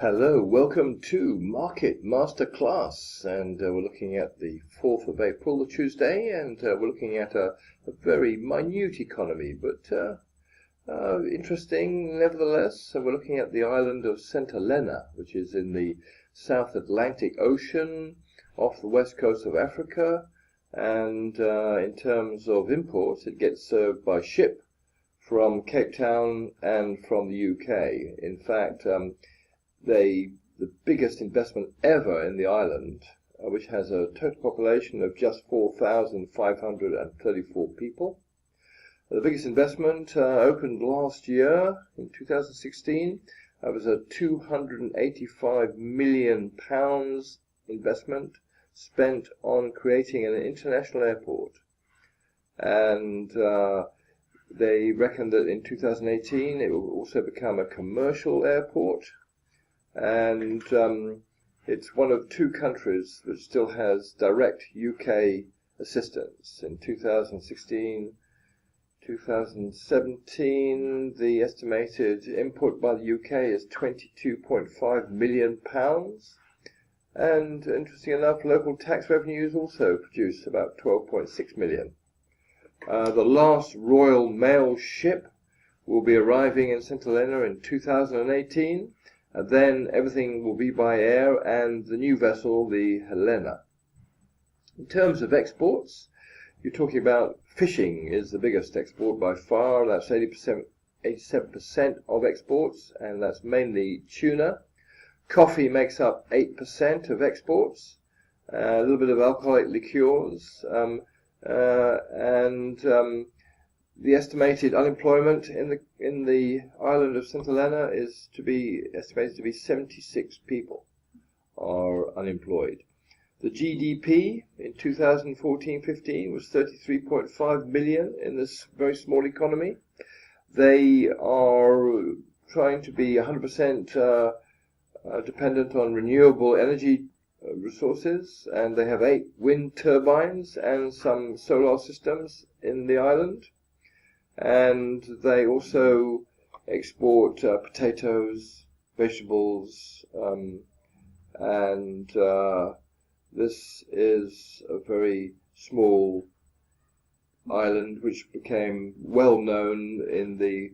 Hello, welcome to Market Masterclass, and we're looking at the 4th of April, the Tuesday, and we're looking at a very minute economy, but interesting nevertheless. So we're looking at the island of Helena, which is in the South Atlantic Ocean, off the west coast of Africa, and in terms of imports, it gets served by ship from Cape Town and from the UK. In fact, the biggest investment ever in the island, which has a total population of just 4,534 people. The biggest investment opened last year in 2016. It was a £285 million investment spent on creating an international airport. And they reckon that in 2018 it will also become a commercial airport. And it's one of two countries which still has direct UK assistance. In 2016, 2017, the estimated input by the UK is £22.5 million. And interesting enough, local tax revenues also produced about 12.6 million. The last Royal Mail ship will be arriving in St Helena in 2018. And then everything will be by air, and the new vessel, the Helena. In terms of exports, you're talking about fishing is the biggest export by far. That's 87% of exports, and that's mainly tuna. Coffee makes up 8% of exports. A little bit of alcoholic liqueurs, the estimated unemployment in the island of St Helena is estimated to be 76 people are unemployed. The GDP in 2014-15 was 33.5 million in this very small economy. They are trying to be 100% dependent on renewable energy resources, and they have 8 wind turbines and some solar systems in the island. And they also export potatoes, vegetables, and this is a very small island which became well known in the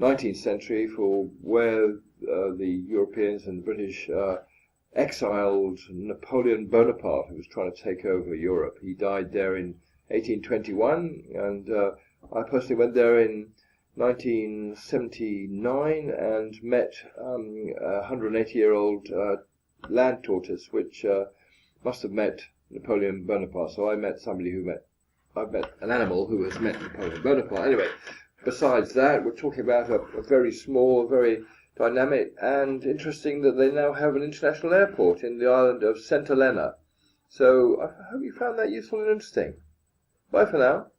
19th century for where the Europeans and the British exiled Napoleon Bonaparte, who was trying to take over Europe. He died there in 1821, and I personally went there in 1979 and met a 180-year-old land tortoise, which must have met Napoleon Bonaparte. So I've met an animal who has met Napoleon Bonaparte. Anyway, besides that, we're talking about a very small, very dynamic, and interesting that they now have an international airport in the island of St Helena. So I hope you found that useful and interesting. Bye for now.